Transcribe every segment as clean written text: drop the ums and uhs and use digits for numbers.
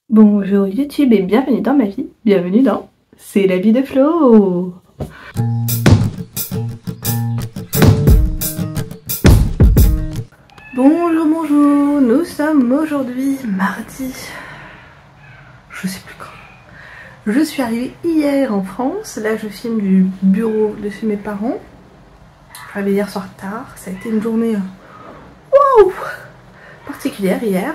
Bonjour YouTube et bienvenue dans ma vie, bienvenue dans C'est la vie de Flo. Bonjour, nous sommes aujourd'hui mardi, je sais plus quand. Je suis arrivée hier en France, là je filme du bureau de chez mes parents. Je suis arrivée hier soir tard, ça a été une journée wow, particulière hier.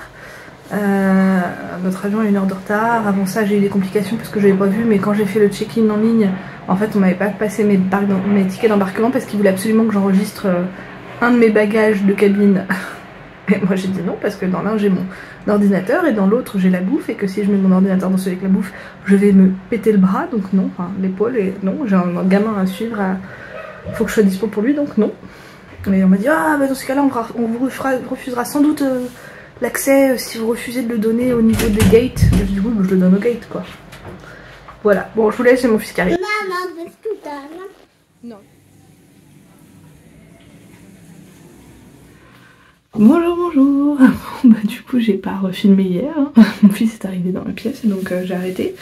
Notre avion a 1 heure de retard. Avant ça j'ai eu des complications parce que je l'avais pas vu, mais quand j'ai fait le check-in en ligne, en fait on m'avait pas passé mes tickets d'embarquement parce qu'ils voulaient absolument que j'enregistre un de mes bagages de cabine. Et moi j'ai dit non parce que dans l'un j'ai mon ordinateur et dans l'autre j'ai la bouffe, et que si je mets mon ordinateur dans celui avec la bouffe je vais me péter le bras, donc non, enfin l'épaule, et non, j'ai un gamin à suivre, faut que je sois dispo pour lui, donc non. Mais on m'a dit ah bah dans ce cas là on vous refusera sans doute l'accès si vous refusez de le donner au niveau des gates. Je dis oui, je le donne au gate quoi. Voilà, bon je vous laisse, j'ai mon fils qui arrive. Maman, parce que t'as... Non. Bonjour. Bon, du coup j'ai pas refilmé hier, hein. Mon fils est arrivé dans la pièce et donc j'ai arrêté.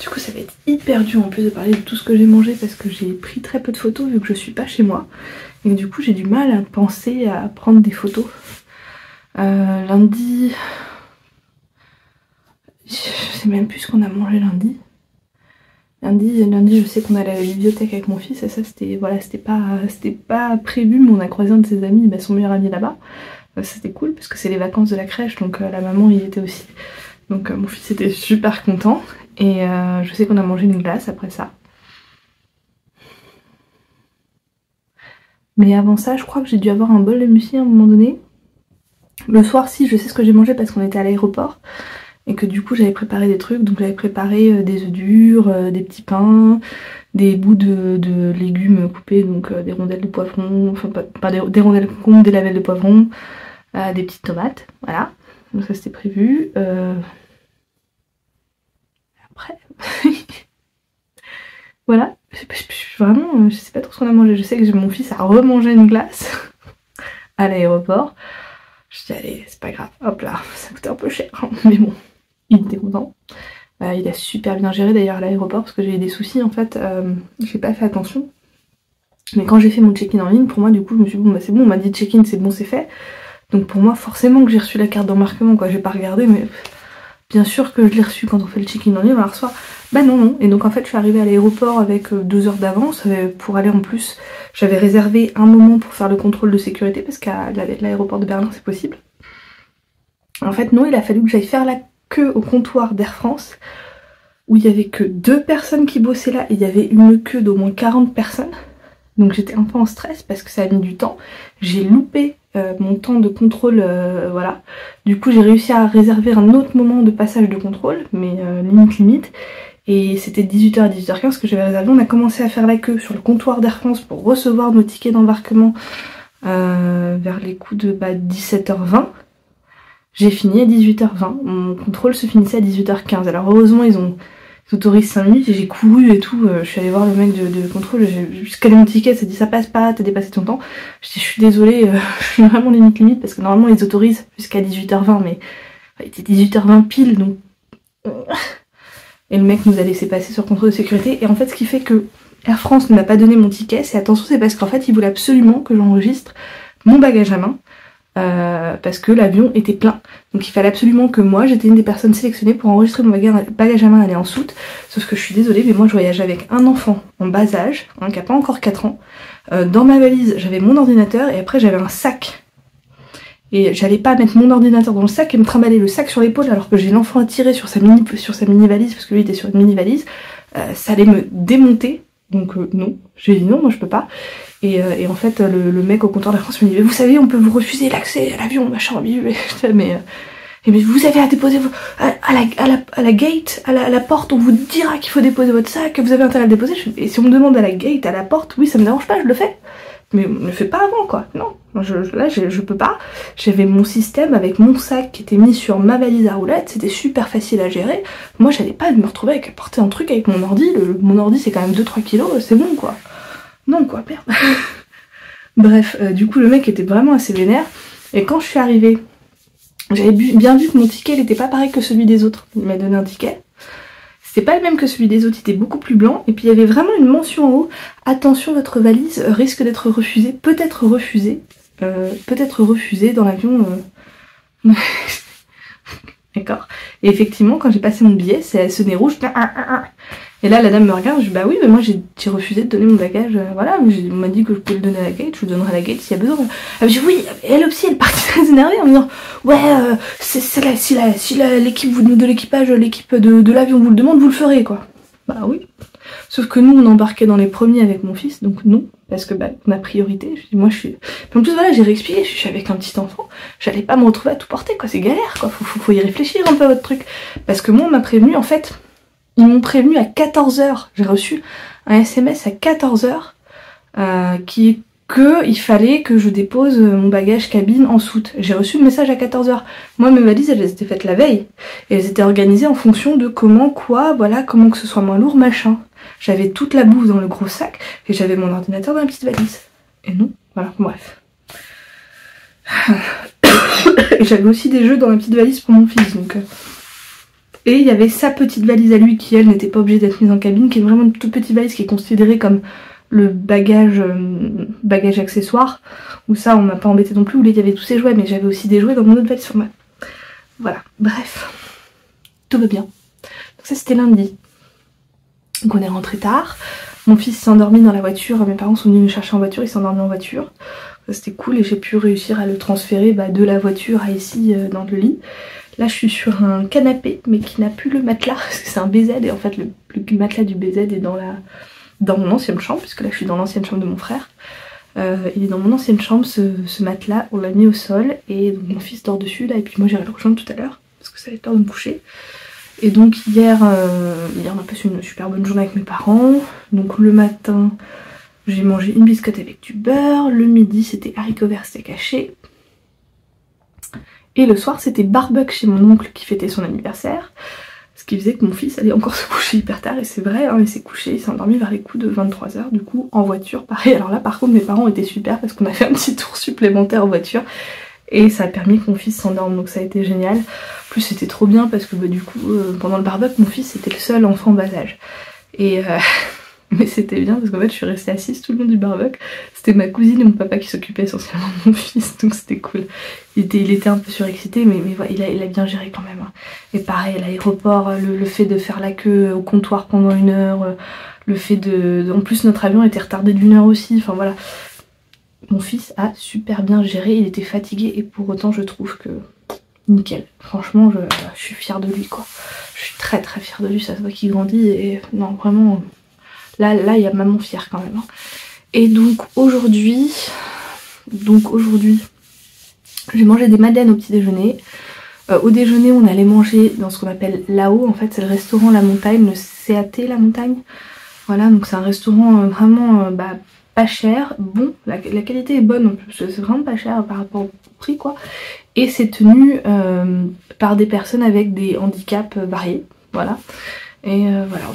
Du coup ça va être hyper dur en plus de parler de tout ce que j'ai mangé parce que j'ai pris très peu de photos vu que je suis pas chez moi. Et du coup j'ai du mal à penser à prendre des photos. Lundi, je sais même plus ce qu'on a mangé lundi. Lundi je sais qu'on allait à la bibliothèque avec mon fils et ça c'était voilà, c'était pas prévu, mais on a croisé un de ses amis, son meilleur ami là-bas. C'était cool parce que c'est les vacances de la crèche, donc la maman y était aussi. Donc mon fils était super content et je sais qu'on a mangé une glace après ça. Mais avant ça je crois que j'ai dû avoir un bol de muesli à un moment donné. Le soir si, je sais ce que j'ai mangé parce qu'on était à l'aéroport et que du coup j'avais préparé des trucs, donc j'avais préparé des œufs durs, des petits pains, des bouts de légumes coupés, donc des rondelles de poivron, enfin pas des rondelles de concombre, des lamelles de poivron, des petites tomates, voilà, donc ça c'était prévu. Après voilà, vraiment je sais pas trop ce qu'on a mangé, je sais que mon fils a remangé une glace à l'aéroport. Je dis allez c'est pas grave, hop là, ça coûtait un peu cher, mais bon, il était content. Il a super bien géré d'ailleurs à l'aéroport parce que j'ai eu des soucis en fait, j'ai pas fait attention. Mais quand j'ai fait mon check-in en ligne, pour moi du coup je me suis dit bon bah c'est bon, on m'a dit check-in, c'est bon, c'est fait. Donc pour moi forcément que j'ai reçu la carte d'embarquement quoi, j'ai pas regardé, mais bien sûr que je l'ai reçu quand on fait le check-in en ligne, on la reçoit. Bah non. Et donc en fait je suis arrivée à l'aéroport avec 2 heures d'avance pour aller en plus. J'avais réservé un moment pour faire le contrôle de sécurité parce qu'à l'aéroport de Berlin c'est possible. En fait non, il a fallu que j'aille faire la queue au comptoir d'Air France où il y avait que 2 personnes qui bossaient là et il y avait une queue d'au moins 40 personnes. Donc j'étais un peu en stress parce que ça a mis du temps. J'ai loupé mon temps de contrôle, voilà. Du coup j'ai réussi à réserver un autre moment de passage de contrôle, mais limite. Et c'était 18h à 18h15 que j'avais réservé. On a commencé à faire la queue sur le comptoir d'Air France pour recevoir nos tickets d'embarquement vers les coups de 17h20. J'ai fini à 18h20. Mon contrôle se finissait à 18h15. Alors heureusement ils autorisent 5 minutes et j'ai couru et tout. Je suis allée voir le mec de contrôle, j'ai scanné mon ticket, ça dit ça passe pas, t'as dépassé ton temps. Je dis je suis désolée, je suis vraiment limite parce que normalement ils autorisent jusqu'à 18h20, mais il était 18h20 pile donc. Et le mec nous a laissé passer sur contrôle de sécurité. Et en fait ce qui fait que Air France ne m'a pas donné mon ticket, c'est attention, c'est parce qu'en fait il voulait absolument que j'enregistre mon bagage à main. Parce que l'avion était plein, donc il fallait absolument que moi j'étais une des personnes sélectionnées pour enregistrer mon bagage à main, aller en soute. Sauf que je suis désolée, mais moi je voyage avec un enfant en bas âge, qui a pas encore 4 ans. Dans ma valise j'avais mon ordinateur et après j'avais un sac, et j'allais pas mettre mon ordinateur dans le sac et me trimballer le sac sur l'épaule alors que j'ai l'enfant à tirer sur sa mini valise, parce que lui était sur une mini valise. Ça allait me démonter, donc non, j'ai dit non, moi je peux pas. Et en fait le mec au comptoir de la France me dit mais vous savez on peut vous refuser l'accès à l'avion machin, mais vous avez à déposer à la gate, à la porte, on vous dira qu'il faut déposer votre sac, que vous avez intérêt à le déposer. Et si on me demande à la gate, à la porte, oui ça me dérange pas, je le fais, mais ne le fais pas avant quoi, non. Là je peux pas. J'avais mon système avec mon sac qui était mis sur ma valise à roulettes, c'était super facile à gérer. Moi j'allais pas me retrouver avec à porter un truc avec mon ordi, mon ordi c'est quand même 2-3 kilos, c'est bon quoi. Non quoi, merde. Bref, du coup le mec était vraiment assez vénère. Et quand je suis arrivée J'avais bien vu que mon ticket n'était pas pareil que celui des autres. Il m'a donné un ticket. C'était pas le même que celui des autres, il était beaucoup plus blanc. Et puis il y avait vraiment une mention en haut. Attention, votre valise risque d'être refusée. Peut-être refusée. Peut-être refusée dans l'avion. D'accord. Et effectivement, quand j'ai passé mon billet, c'est sonné rouge. Et là, la dame me regarde, je dis bah oui, mais moi j'ai refusé de donner mon bagage. Voilà, on m'a dit que je pouvais le donner à la gate, je vous donnerai à la gate s'il y a besoin. Elle me dit oui, elle aussi, elle partit très énervée en me disant ouais, si l'équipe de l'équipage, l'équipe de l'avion vous le demande, vous le ferez quoi. Bah oui. Sauf que nous, on embarquait dans les premiers avec mon fils, donc non, parce que bah, ma priorité, je dis moi je suis... Puis en plus voilà, j'ai réexpliqué, je suis avec un petit enfant, j'allais pas me retrouver à tout porter quoi, c'est galère quoi, faut y réfléchir un peu à votre truc. Parce que moi on m'a prévenu, en fait, ils m'ont prévenu à 14 h, j'ai reçu un SMS à 14 h qu'il fallait que je dépose mon bagage cabine en soute. J'ai reçu le message à 14 h. Moi mes valises elles étaient faites la veille, et elles étaient organisées en fonction de comment, quoi, voilà, comment que ce soit moins lourd, machin. J'avais toute la bouffe dans le gros sac et j'avais mon ordinateur dans la petite valise. Et non, voilà, bref. Et j'avais aussi des jeux dans la petite valise pour mon fils, donc... Et il y avait sa petite valise à lui qui, elle, n'était pas obligée d'être mise en cabine, qui est vraiment une toute petite valise qui est considérée comme le bagage accessoire, où ça, on m'a pas embêté non plus, où il y avait tous ses jouets, mais j'avais aussi des jouets dans mon autre valise sur moi. Voilà, bref. Tout va bien. Donc ça, c'était lundi. Donc on est rentré tard, mon fils s'est endormi dans la voiture, mes parents sont venus nous chercher en voiture, il s'est endormi en voiture. C'était cool et j'ai pu réussir à le transférer de la voiture à ici dans le lit. Là je suis sur un canapé mais qui n'a plus le matelas parce que c'est un BZ et en fait le matelas du BZ est dans mon ancienne chambre, puisque là je suis dans l'ancienne chambre de mon frère. Il est dans mon ancienne chambre ce matelas, on l'a mis au sol et donc mon fils dort dessus là et puis moi j'irai le rejoindre tout à l'heure parce que ça va être l'heure de me coucher. Et donc hier on a passé une super bonne journée avec mes parents. Donc le matin j'ai mangé une biscotte avec du beurre, le midi c'était haricots verts steak haché. Et le soir c'était barbecue chez mon oncle qui fêtait son anniversaire. Ce qui faisait que mon fils allait encore se coucher hyper tard et c'est vrai, hein, il s'est couché, il s'est endormi vers les coups de 23 h du coup en voiture. Pareil, alors là par contre mes parents étaient super parce qu'on a fait un petit tour supplémentaire en voiture. Et ça a permis que mon fils s'endorme, donc ça a été génial. En plus c'était trop bien parce que du coup pendant le barbecue mon fils était le seul enfant bas âge. Et mais c'était bien parce qu'en fait je suis restée assise tout le long du barbecue. C'était ma cousine et mon papa qui s'occupaient essentiellement de mon fils, donc c'était cool. Il était un peu surexcité mais voilà, il a bien géré quand même. Hein. Et pareil, l'aéroport, le fait de faire la queue au comptoir pendant 1 heure, le fait de... En plus notre avion était retardé d'1 heure aussi, enfin voilà. Mon fils a super bien géré, il était fatigué et pour autant je trouve que nickel. Franchement je suis fière de lui quoi. Je suis très très fière de lui, ça se voit qu'il grandit et non vraiment là il y a maman fière quand même. Hein. Et donc aujourd'hui j'ai mangé des madeleines au petit déjeuner. Au déjeuner on allait manger dans ce qu'on appelle là-haut, en fait c'est le restaurant La Montagne, le CAT La Montagne. Voilà, donc c'est un restaurant vraiment pas cher, bon, la qualité est bonne en plus, c'est vraiment pas cher par rapport au prix quoi. Et c'est tenu par des personnes avec des handicaps variés, voilà. Et voilà,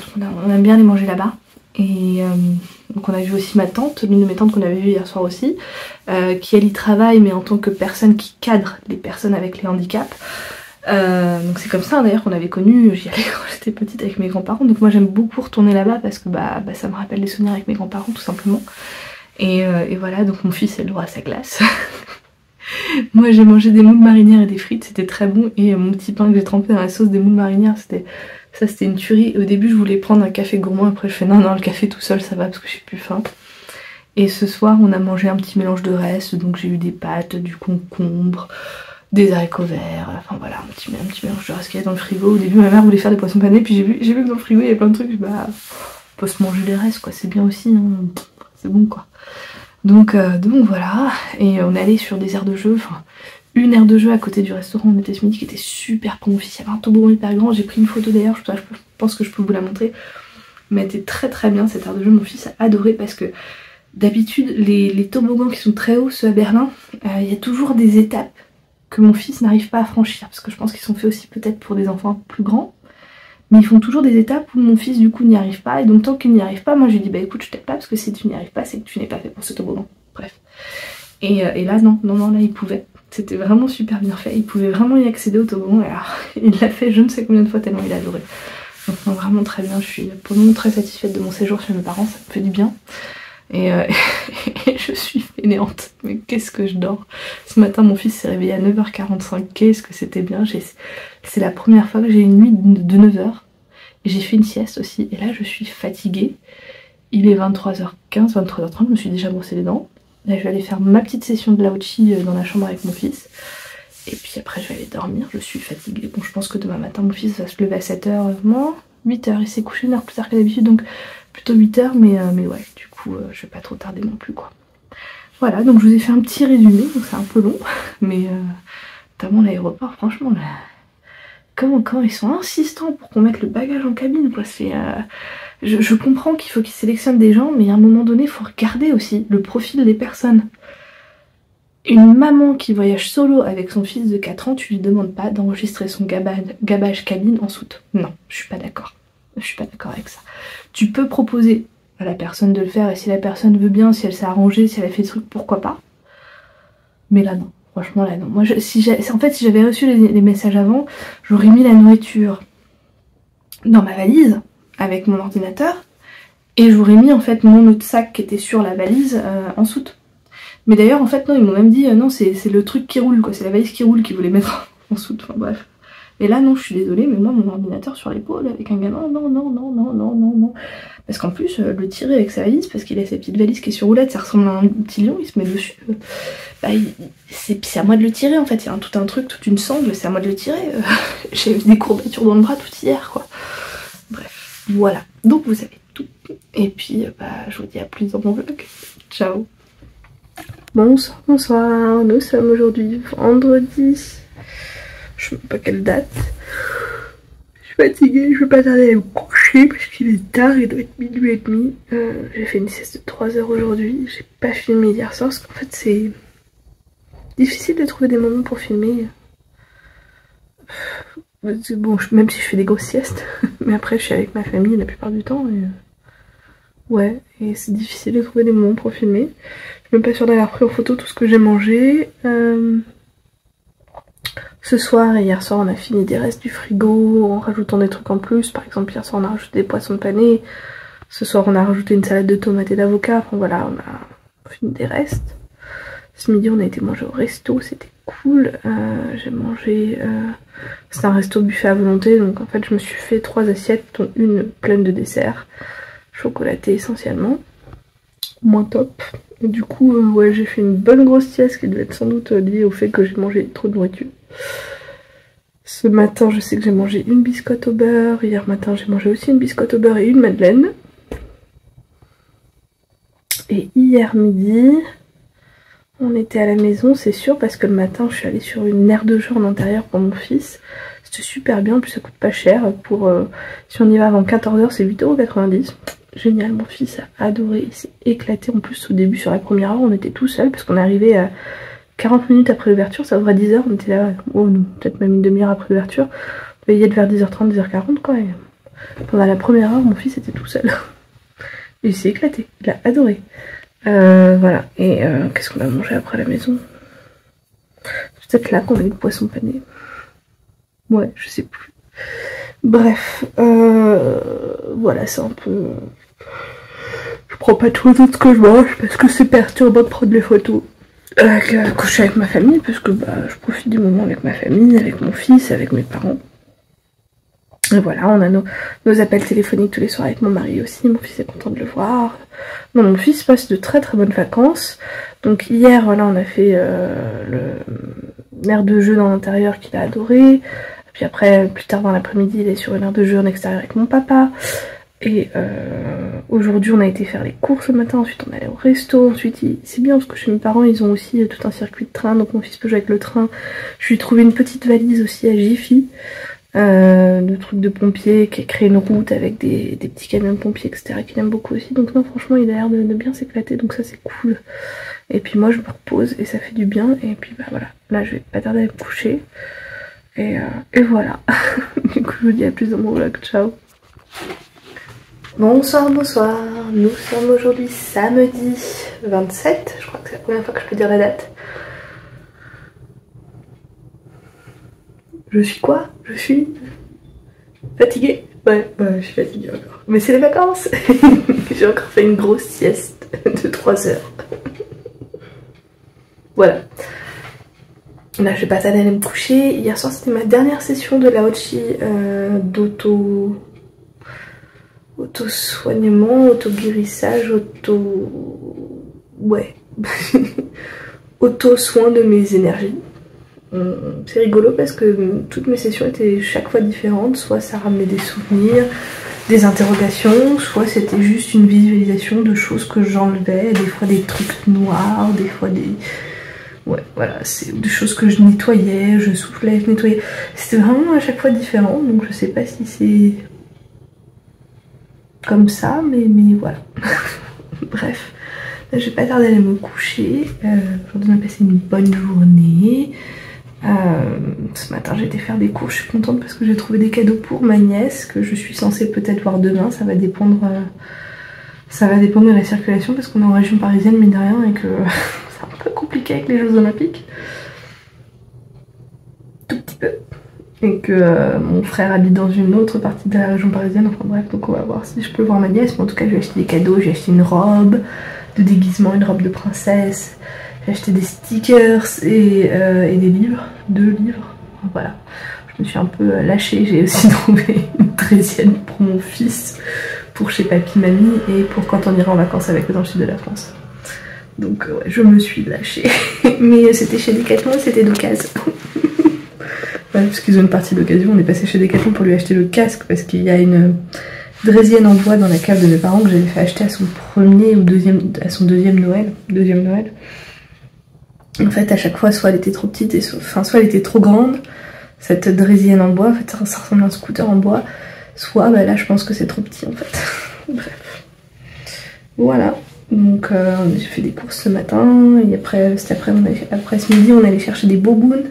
on aime bien aller manger là-bas. Et donc on a vu aussi ma tante, l'une de mes tantes qu'on avait vue hier soir aussi, qui elle y travaille mais en tant que personne qui cadre les personnes avec les handicaps. Donc c'est comme ça d'ailleurs qu'on avait connu, j'y allais quand j'étais petite avec mes grands-parents, donc moi j'aime beaucoup retourner là-bas parce que ça me rappelle des souvenirs avec mes grands-parents tout simplement. Et voilà, donc mon fils a le droit à sa glace. Moi j'ai mangé des moules marinières et des frites, c'était très bon, et mon petit pain que j'ai trempé dans la sauce des moules marinières, c'était une tuerie. Au début je voulais prendre un café gourmand, après je fais non le café tout seul ça va parce que j'ai plus faim. Et ce soir on a mangé un petit mélange de restes, donc j'ai eu des pâtes, du concombre, des haricots verts, enfin voilà, un petit mélange de reste qu'il y a dans le frigo. Au début ma mère voulait faire des poissons panés, puis j'ai vu que dans le frigo il y avait plein de trucs, on peut se manger les restes quoi, c'est bien aussi, hein. C'est bon quoi. Donc voilà, et on est allé sur des aires de jeu, enfin une aire de jeu à côté du restaurant où on était ce midi qui était super pour mon fils, il y avait un toboggan hyper grand, j'ai pris une photo d'ailleurs, je pense que je peux vous la montrer, mais elle était très très bien cette aire de jeu, mon fils a adoré parce que d'habitude les toboggans qui sont très hauts, ceux à Berlin, il y a toujours des étapes que mon fils n'arrive pas à franchir, parce que je pense qu'ils sont faits aussi peut-être pour des enfants plus grands, mais ils font toujours des étapes où mon fils du coup n'y arrive pas, et donc tant qu'il n'y arrive pas, moi je lui dis écoute je t'aide pas, parce que si tu n'y arrives pas c'est que tu n'es pas fait pour ce toboggan, bref. Et là non, là il pouvait. C'était vraiment super bien fait, il pouvait vraiment y accéder au toboggan, et alors il l'a fait je ne sais combien de fois tellement il a adoré. Donc non, vraiment très bien, je suis pour le moment très satisfaite de mon séjour chez mes parents, ça me fait du bien. Et je suis fainéante, mais qu'est-ce que je dors. Ce matin mon fils s'est réveillé à 9h45, qu'est-ce que c'était bien. C'est la première fois que j'ai une nuit de 9h. Et j'ai fait une sieste aussi, et là je suis fatiguée. Il est 23h15, 23h30, je me suis déjà brossé les dents. Là je vais aller faire ma petite session de Lao-Chi dans la chambre avec mon fils. Et puis après je vais aller dormir, je suis fatiguée. Bon, je pense que demain matin mon fils va se lever à 7h, non 8h, il s'est couché une heure plus tard que d'habitude, donc plutôt 8h, mais ouais, du coup je vais pas trop tarder non plus quoi. Voilà, donc je vous ai fait un petit résumé, donc c'est un peu long, mais notamment l'aéroport, franchement, là, comment ils sont insistants pour qu'on mette le bagage en cabine quoi, c'est... Je comprends qu'il faut qu'ils sélectionnent des gens, mais à un moment donné, il faut regarder aussi le profil des personnes. Une maman qui voyage solo avec son fils de 4 ans, tu lui demandes pas d'enregistrer son gabage cabine en soute. Non, je suis pas d'accord. Je suis pas d'accord avec ça. Tu peux proposer à la personne de le faire, et si la personne veut bien, si elle s'est arrangée, si elle a fait des trucs, pourquoi pas. Mais là non, franchement là non. Moi, si j'avais reçu les messages avant, j'aurais mis la nourriture dans ma valise avec mon ordinateur, et j'aurais mis en fait mon autre sac qui était sur la valise en soute. Mais d'ailleurs en fait non, ils m'ont même dit non, c'est le truc qui roule quoi, c'est la valise qui roule qu'ils voulaient mettre en soute, enfin bref. Et là non, je suis désolée, mais moi mon ordinateur sur l'épaule avec un gamin, non. Parce qu'en plus le tirer avec sa valise, parce qu'il a sa petite valise qui est sur roulette, ça ressemble à un petit lion, il se met dessus. Bah, c'est à moi de le tirer en fait, il y a tout un truc, toute une sangle, c'est à moi de le tirer. J'ai eu des courbatures dans le bras tout hier quoi. Bref, voilà, donc vous savez tout. Et puis bah, je vous dis à plus dans mon vlog. Ciao. Bonsoir, nous sommes aujourd'hui vendredi. Je sais même pas quelle date. Je suis fatiguée, je vais pas tarder à me coucher parce qu'il est tard, il doit être minuit et demi. J'ai fait une sieste de 3 heures aujourd'hui, j'ai pas filmé hier soir parce qu'en fait c'est difficile de trouver des moments pour filmer. Bon, même si je fais des grosses siestes, mais après je suis avec ma famille la plupart du temps et ouais, et c'est difficile de trouver des moments pour filmer. Je suis même pas sûre d'avoir pris en photo tout ce que j'ai mangé. Ce soir et hier soir on a fini des restes du frigo en rajoutant des trucs en plus. Par exemple hier soir on a rajouté des poissons panés. Ce soir on a rajouté une salade de tomates et d'avocat. Enfin voilà, on a fini des restes. Ce midi on a été manger au resto, c'était cool. J'ai mangé... c'est un resto buffet à volonté, donc en fait je me suis fait 3 assiettes, dont une pleine de dessert. Chocolaté essentiellement. Moins top. Et du coup, ouais, j'ai fait une bonne grosse sieste qui devait être sans doute liée au fait que j'ai mangé trop de nourriture. Ce matin, je sais que j'ai mangé une biscotte au beurre. Hier matin, j'ai mangé aussi une biscotte au beurre et une madeleine. Et hier midi, on était à la maison, c'est sûr, parce que le matin, je suis allée sur une aire de jeu en intérieur pour mon fils. C'était super bien, en plus ça coûte pas cher. Pour si on y va avant 14h, c'est 8,90 €. Génial, mon fils a adoré, il s'est éclaté. En plus au début sur la première heure on était tout seul parce qu'on est arrivé à 40 minutes après l'ouverture, ça ouvre à 10h, on était là, oh non, peut-être même une demi-heure après l'ouverture. On devait y être vers 10h30, 10h40 quoi. Et pendant la première heure mon fils était tout seul. Et il s'est éclaté, il a adoré. Voilà, et qu'est-ce qu'on a mangé après à la maison? C'est peut-être là qu'on a eu le poisson pané. Ouais, je sais plus. Bref, voilà, c'est un peu... Je prends pas tout ce que je mange parce que c'est perturbant de prendre les photos quand je suis avec ma famille, parce que bah, je profite du moment avec ma famille, avec mon fils, avec mes parents. Et voilà, on a nos appels téléphoniques tous les soirs avec mon mari aussi, mon fils est content de le voir. Non, mon fils passe de très très bonnes vacances. Donc hier, voilà, on a fait l'aire de jeu dans l'intérieur qu'il a adoré. Puis après, plus tard dans l'après-midi, il est sur une aire de jeu en extérieur avec mon papa. Et aujourd'hui, on a été faire les courses le matin. Ensuite, on est allé au resto. Ensuite, c'est bien parce que chez mes parents, ils ont aussi tout un circuit de train. Donc mon fils peut jouer avec le train. Je lui ai trouvé une petite valise aussi à Jiffy. De trucs de pompiers, qui a créé une route avec des petits camions de pompiers, etc. qu'il aime beaucoup aussi. Donc non, franchement, il a l'air de bien s'éclater. Donc ça, c'est cool. Et puis moi, je me repose et ça fait du bien. Et puis bah voilà, là, je vais pas tarder à me coucher. Et voilà. Du coup je vous dis à plus dans mon vlog, ciao. Bonsoir, nous sommes aujourd'hui samedi 27, je crois que c'est la première fois que je peux dire la date. Je suis quoi? Je suis fatiguée. Ouais, je suis fatiguée encore. Mais c'est les vacances. J'ai encore fait une grosse sieste de 3 heures. Voilà. Là, je vais pas tarder à aller me coucher. Hier soir, c'était ma dernière session de Laochi auto-soignement, auto-guérissage, ouais. Auto-soin de mes énergies. C'est rigolo parce que toutes mes sessions étaient chaque fois différentes. Soit ça ramenait des souvenirs, des interrogations, soit c'était juste une visualisation de choses que j'enlevais. Des fois des trucs noirs, des fois des... Ouais, voilà, c'est des choses que je nettoyais, je soufflais, je nettoyais. C'était vraiment à chaque fois différent, donc je sais pas si c'est comme ça, mais voilà. Bref, là, je vais pas tarder à aller me coucher. Aujourd'hui, on a passé une bonne journée. Ce matin, j'ai été faire des cours, je suis contente parce que j'ai trouvé des cadeaux pour ma nièce que je suis censée peut-être voir demain. Ça va dépendre de la circulation parce qu'on est en région parisienne, mine de rien, et que... c'est un peu compliqué avec les Jeux Olympiques. Tout petit peu. Et que mon frère habite dans une autre partie de la région parisienne. Enfin bref, donc on va voir si je peux voir ma nièce. Mais en tout cas, je vais acheter des cadeaux. J'ai acheté une robe de déguisement, une robe de princesse. J'ai acheté des stickers et des livres. 2 livres. Voilà. Je me suis un peu lâchée. J'ai aussi trouvé une draisienne pour mon fils, pour chez papy, mamie et pour quand on ira en vacances avec eux dans le sud de la France. Donc ouais, je me suis lâchée. Mais c'était chez Decathlon et c'était d'occasion. Ouais, parce qu'ils ont une partie d'occasion. On est passé chez Decathlon pour lui acheter le casque parce qu'il y a une draisienne en bois dans la cave de mes parents que j'avais fait acheter à son deuxième Noël. En fait, à chaque fois, soit elle était trop petite, soit elle était trop grande, cette draisienne en bois. En fait, ça ressemble à un scooter en bois. Soit, bah là, je pense que c'est trop petit en fait. Bref. Voilà. Donc j'ai fait des courses ce matin et après ce midi on allait chercher des bobounes.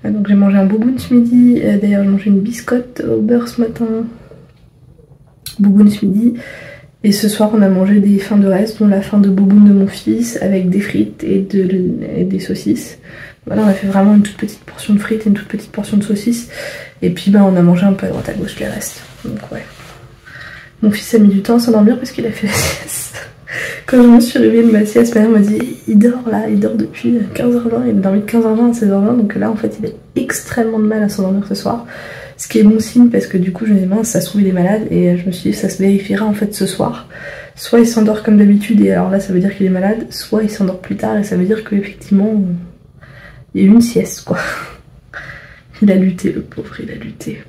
Donc j'ai mangé un boboon ce midi, d'ailleurs j'ai mangé une biscotte au beurre ce matin. Boboon ce midi. Et ce soir on a mangé des fins de reste, dont la fin de boboon de mon fils avec des frites et des saucisses. Voilà, on a fait vraiment une toute petite portion de frites et une toute petite portion de saucisses. Et puis bah on a mangé un peu à droite à gauche les restes. Donc ouais. Mon fils a mis du temps à s'endormir parce qu'il a fait la sieste. Quand je me suis réveillée de ma sieste, ma mère m'a dit il dort là, il dort depuis 15h20, il a dormi de 15h20 à 16h20, donc là en fait il a extrêmement de mal à s'endormir ce soir. Ce qui est bon signe parce que du coup je me dis mince, ça se trouve il est malade et je me suis dit ça se vérifiera en fait ce soir. Soit il s'endort comme d'habitude et alors là ça veut dire qu'il est malade, soit il s'endort plus tard et ça veut dire qu'effectivement il y a eu une sieste quoi. Il a lutté le pauvre, il a lutté.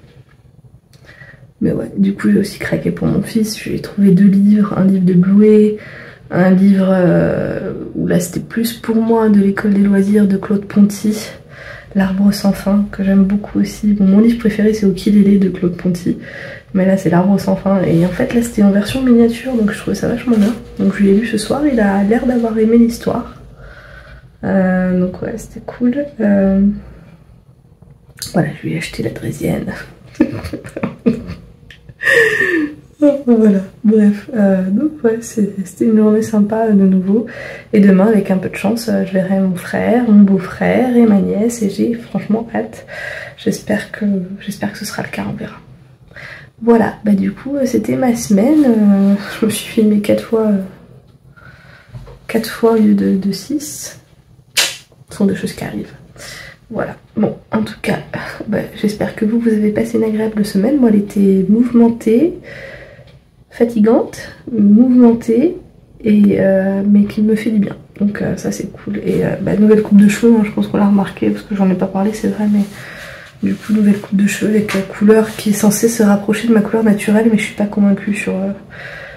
Mais ouais, du coup j'ai aussi craqué pour mon fils, je lui ai trouvé 2 livres, un livre de Bluet, un livre où là c'était plus pour moi de l'école des loisirs de Claude Ponty, L'arbre sans fin, que j'aime beaucoup aussi. Bon, mon livre préféré c'est Ukulélé de Claude Ponty, mais là c'est L'arbre sans fin, et en fait là c'était en version miniature, donc je trouvais ça vachement bien. Donc je l'ai lu ce soir, il a l'air d'avoir aimé l'histoire. Donc ouais, c'était cool. Voilà, je lui ai acheté la draisienne. Voilà, bref, donc ouais, c'était une journée sympa de nouveau. Et demain, avec un peu de chance, je verrai mon frère, mon beau-frère et ma nièce, et j'ai franchement hâte. J'espère que ce sera le cas, on verra. Voilà, bah du coup, c'était ma semaine. Je me suis filmée 4 fois au lieu de 6. Ce sont des choses qui arrivent. Voilà, bon, en tout cas, bah, j'espère que vous avez passé une agréable semaine. Moi, elle était mouvementée, fatigante, mouvementée, mais qui me fait du bien. Donc ça c'est cool. Et bah, nouvelle coupe de cheveux, hein, je pense qu'on l'a remarqué, parce que j'en ai pas parlé, c'est vrai, mais du coup, nouvelle coupe de cheveux avec la couleur qui est censée se rapprocher de ma couleur naturelle, mais je suis pas convaincue sur...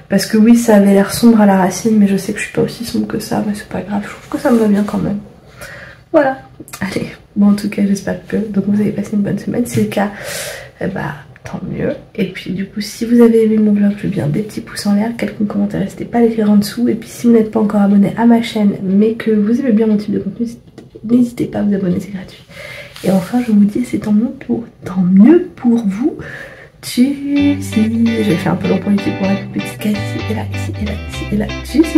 Parce que oui, ça avait l'air sombre à la racine, mais je sais que je suis pas aussi sombre que ça, mais c'est pas grave, je trouve que ça me va bien quand même. Voilà, allez, bon en tout cas j'espère que donc vous avez passé une bonne semaine, si c'est le cas, bah tant mieux. Et puis du coup si vous avez aimé mon vlog, je veux bien des petits pouces en l'air, quelques commentaires, n'hésitez pas à l'écrire en dessous. Et puis si vous n'êtes pas encore abonné à ma chaîne, mais que vous aimez bien mon type de contenu, n'hésitez pas à vous abonner, c'est gratuit. Et enfin je vous dis, c'est tant mieux pour vous. Tchuss. J'ai fait un peu long pour YouTube pour la petite case ici et là, ici et là, ici et là. Tchuss.